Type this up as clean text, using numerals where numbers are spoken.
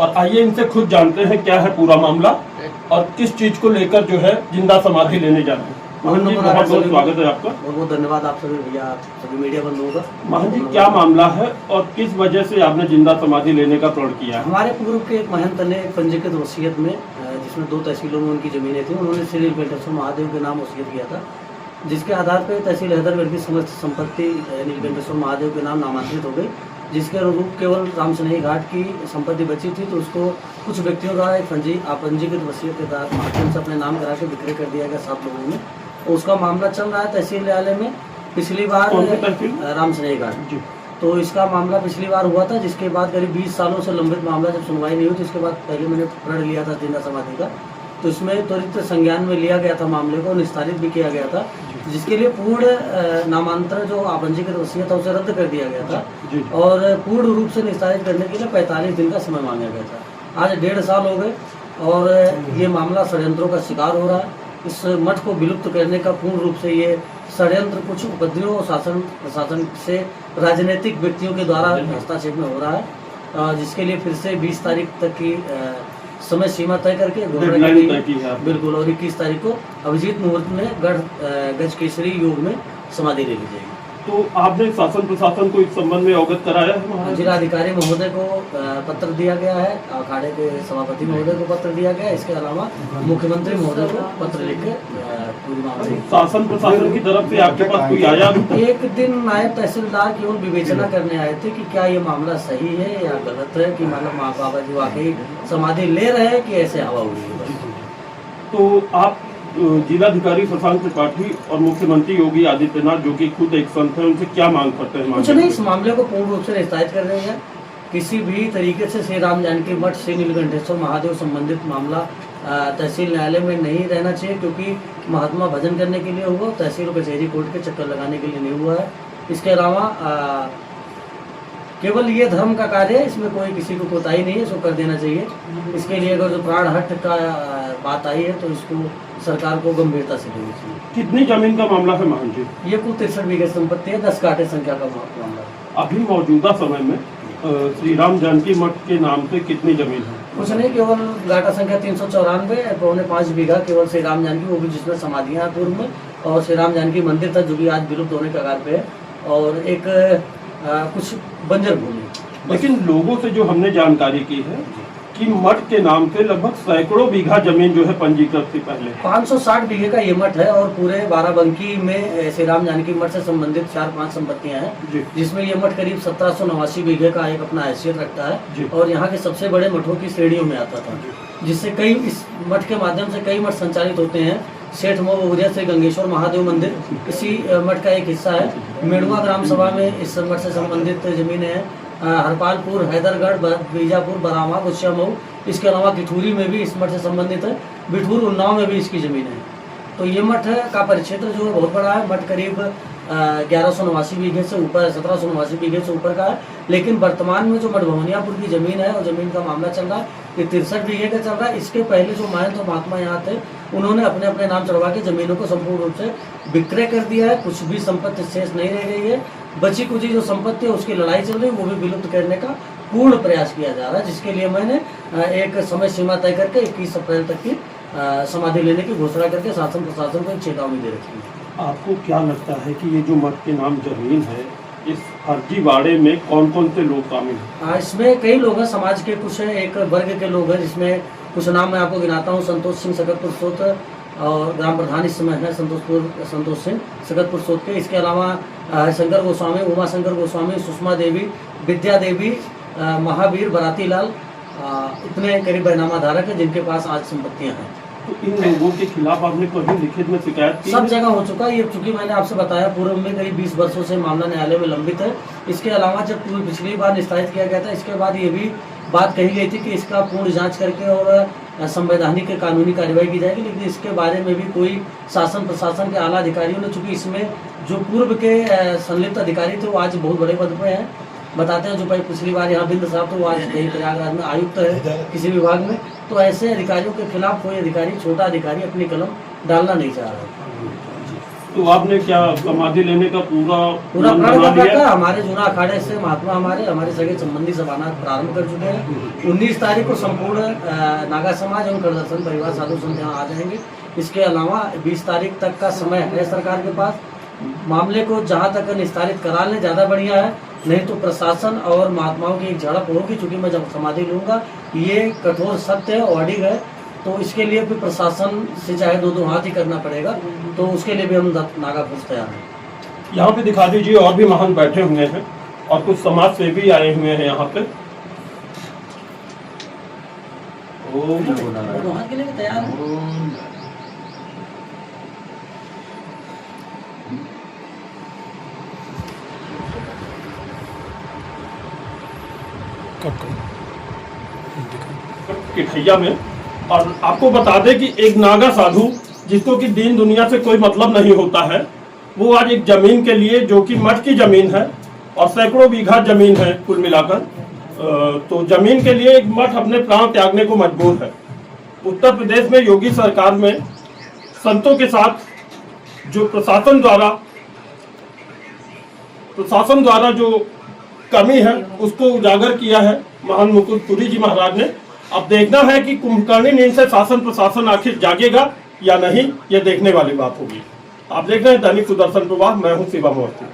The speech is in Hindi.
और आइए इनसे खुद जानते हैं क्या है पूरा मामला और किस चीज को लेकर जो है जिंदा समाधि लेने जा रहे हैं। मोहन जी, बहुत बहुत स्वागत है आपका। बहुत बहुत धन्यवाद आप सभी भैया, सभी मीडिया बंधुओं का। मोहन जी, क्या मामला है और किस वजह से आपने जिंदा समाधि लेने का प्रण किया है? हमारे पूर्व के एक महंत ने पंजीकृत वसीयत में, जिसमें 2 तहसीलों में उनकी जमीनें थी, उन्होंने श्री नीलकंठेश्वर महादेव के नाम वसीयत किया था, जिसके आधार पर तहसील हैदरगढ़ की समस्त संपत्ति नीलकंठेश्वर महादेव के नाम नामांतरित हो गई, जिसके अनुरूप केवल रामसनेही घाट की संपत्ति बची थी। तो उसको कुछ व्यक्तियों द्वारा एक अपंजीकृत वसीयत के माध्यम से अपने नाम करा के विक्रय कर दिया गया 7 लोगों में। उसका मामला चल रहा है तहसील न्यायालय में। पिछली बार रामसनेही घाट, तो इसका मामला पिछली बार हुआ था, जिसके बाद करीब 20 सालों से लंबित मामला जब सुनवाई नहीं हुई तो इसके बाद पहले मैंने प्रण लिया था जिंदा समाधि का, तो इसमें त्वरित संज्ञान में लिया गया था, मामले को निस्तारित भी किया गया था, जिसके लिए पूर्ण नामांतरण जो अपंजीकृत वसीयत था उसे रद्द कर दिया गया था और पूर्ण रूप से निस्तारित करने के लिए 45 दिन का समय मांगा गया था। आज 1.5 साल हो गए और ये मामला षड्यंत्रों का शिकार हो रहा है। इस मठ को विलुप्त करने का पूर्ण रूप से ये षड्यंत्र कुछ उपद्रवियों और प्रशासन से राजनीतिक व्यक्तियों के द्वारा हस्तक्षेप में हो रहा है, जिसके लिए फिर से 20 तारीख तक की समय सीमा तय करके बिल्कुल, और 21 तारीख को अभिजीत मुहूर्त में गज केसरी योग में समाधि ले ली जाएगी। तो आपने शासन प्रशासन को इस संबंध में अवगत कराया है? जिलाधिकारी महोदय को पत्र दिया गया है, अखाड़े के सभापति महोदय को पत्र दिया गया है, इसके अलावा मुख्यमंत्री महोदय को पत्र लिख के पूरी मामले। शासन प्रशासन की तरफ से आपके पास कोई आया? एक दिन नायब तहसीलदार केवल विवेचना करने आए थे कि क्या ये मामला सही है या गलत है, कि मतलब माँ बाबा जी वाकई समाधि ले रहे हैं कि ऐसे हवा उड़ी है। तो आप जिलाधिकारी शशांक त्रिपाठी और मुख्यमंत्री योगी आदित्यनाथ, जो कि खुद एक संत है, उनसे क्या मांग करते हैं? कुछ नहीं, इस मामले को पूर्ण रूप से निस्तारित कर रहे हैं। किसी भी तरीके से श्री राम जानकी मठ श्री नीलकंठेश्वर महादेव संबंधित मामला तहसील न्यायालय में नहीं रहना चाहिए, क्योंकि महात्मा भजन करने के लिए हुआ, तहसील कचहरी कोर्ट के चक्कर लगाने के लिए नहीं हुआ है। इसके अलावा केवल ये धर्म का कार्य है, इसमें कोई किसी को कोताही नहीं है, इसको कर देना चाहिए। इसके लिए अगर जो प्राण हट का बात आई है तो इसको सरकार को गंभीरता से लेनी चाहिए। कितनी जमीन का मामला है मोहन जी? ये कुल 63 बीघे संपत्ति है, 10 काठे संख्या का मामला है। अभी मौजूदा समय में श्री राम जानकी मठ के नाम से कितनी जमीन है? कुछ नहीं, केवल गाटा संख्या 394 पौने 5 बीघा केवल श्री राम जानकी, वो भी जिसमें समाधियाँ पूर्व में, और श्री राम जानकी मंदिर था जो भी आज विलुप्त होने के कगार पे है, और एक कुछ बंजर भूमि। लेकिन लोगों से जो हमने जानकारी की है कि मठ के नाम से लगभग सैकड़ों बीघा जमीन जो है पंजीकृत थी पहले। 560 बीघे का ये मठ है और पूरे बाराबंकी में श्री राम जानकी मठ से संबंधित 4-5 संपत्तियां हैं, जिसमें ये मठ करीब 1789 बीघे का एक अपना हैसियत रखता है और यहाँ के सबसे बड़े मठों की श्रेणियों में आता था, जिससे कई इस मठ के माध्यम से कई मठ संचालित होते हैं। सेठ मोबुरिया से गंगेश्वर महादेव मंदिर इसी मठ का एक हिस्सा है। मेड़ुआ ग्राम सभा में इस मठ से संबंधित जमीनें हैं। हरपालपुर, हैदरगढ़, बीजापुर, बरामा, गुस्सामऊ, इसके अलावा किठूरी में भी इस मठ से संबंधित है। बिठूर, उन्नाव में भी इसकी जमीन है। तो ये मठ का परिक्षेत्र जो है बहुत बड़ा है। मठ करीब 1189 बीघे से ऊपर, 1789 बीघे से ऊपर का है। लेकिन वर्तमान में जो मठ भवनियापुर की जमीन है और जमीन का मामला चल रहा है, ये 63 बीघे का चल रहा है। इसके पहले जो महंत और महात्मा यहाँ थे, उन्होंने अपने अपने नाम चढ़वा के जमीनों को संपूर्ण रूप से विक्रय कर दिया है। कुछ भी संपत्ति शेष नहीं रह गई है। बची कुची जो संपत्ति है उसकी लड़ाई चल रही है, वो भी विलुप्त करने का पूर्ण प्रयास किया जा रहा है, जिसके लिए मैंने एक समय सीमा तय करके 21 अप्रैल तक की समाधि लेने की घोषणा करके शासन प्रशासन को एक चेतावनी दे रखी है। आपको क्या लगता है कि ये जो मठ के नाम जमीन है, इस फर्जीवाड़े में कौन कौन से लोग शामिल हैं? इसमें कई लोग हैं, समाज के कुछ एक वर्ग के लोग हैं, जिसमें कुछ नाम मैं आपको गिनाता हूँ। संतोष सिंह सकतपुर सोत और ग्राम प्रधान इस समय है संतोष सिंह सकतपुर सोत के। इसके अलावा शंकर गोस्वामी, उमा शंकर गोस्वामी, सुषमा देवी, विद्या देवी, महावीर, बराती लाल, इतने करीब बैनामा धारक है जिनके पास आज संपत्तियां हैं। तो इन लोगों के खिलाफ आपने कभी लिखित में शिकायत की? सब जगह हो चुका है ये, चूंकि मैंने आपसे बताया पूर्व में करीब 20 वर्षों से मामला न्यायालय में लंबित है। इसके अलावा जब पिछली बार निस्तारित किया गया था, इसके बाद ये भी बात कही गई थी कि इसका पूर्ण जांच करके और संवैधानिक कानूनी कार्रवाई की जाएगी। लेकिन इसके बारे में भी कोई शासन प्रशासन के आला अधिकारियों ने, चूंकि इसमें जो पूर्व के संलिप्त अधिकारी थे वो आज बहुत बड़े पद पे हैं। बताते हैं जो भाई पिछली बार यहाँ बिंद साहब तो आज कहीं प्रयागराज में आयुक्त है किसी विभाग में, तो ऐसे अधिकारियों के खिलाफ कोई अधिकारी, छोटा अधिकारी अपनी कलम डालना नहीं चाह रहा है। तो आपने क्या समाधि लेने का पूरा पूरा मन प्रण बना कर लिया? रखा। हमारे जूना अखाड़े से महात्मा हमारे सगे संबंधी सभाना प्रारंभ कर चुके हैं। 19 तारीख को संपूर्ण नागा समाज एवं करदर्शन परिवार साधु संत यहाँ आ जाएंगे। इसके अलावा 20 तारीख तक का समय है सरकार के पास। मामले को जहाँ तक निस्तारित करा लें ज़्यादा बढ़िया है, नहीं तो प्रशासन और महात्माओं की एक झड़प होगी। चूंकि मैं जब समाधि लूंगा ये कठोर सत्य है, ऑडिग है, तो इसके लिए भी प्रशासन से चाहे दो हाथ ही करना पड़ेगा। तो उसके लिए भी हम नागापुर तैयार हैं। यहाँ पे दिखा दीजिए, और भी महान बैठे हुए हैं और कुछ समाज सेवी आए हुए हैं यहाँ पे। दो हाथ के लिए तैयार हैं। किठैया में। और आपको बता दें कि एक नागा साधु जिसको कि दीन दुनिया से कोई मतलब नहीं होता है, वो आज एक जमीन के लिए, जो कि मठ की जमीन है और सैकड़ों बीघा जमीन है कुल मिलाकर, तो जमीन के लिए एक मठ अपने प्राण त्यागने को मजबूर है। उत्तर प्रदेश में योगी सरकार में संतों के साथ जो प्रशासन द्वारा जो कमी है उसको उजागर किया है महान मुकुटपुरी जी महाराज ने। अब देखना है कि कुंभकर्णी नींद से शासन प्रशासन आखिर जागेगा या नहीं, ये देखने वाली बात होगी। आप देख रहे हैं दैनिक सुदर्शन प्रवाह, मैं हूं शिवा मोहती।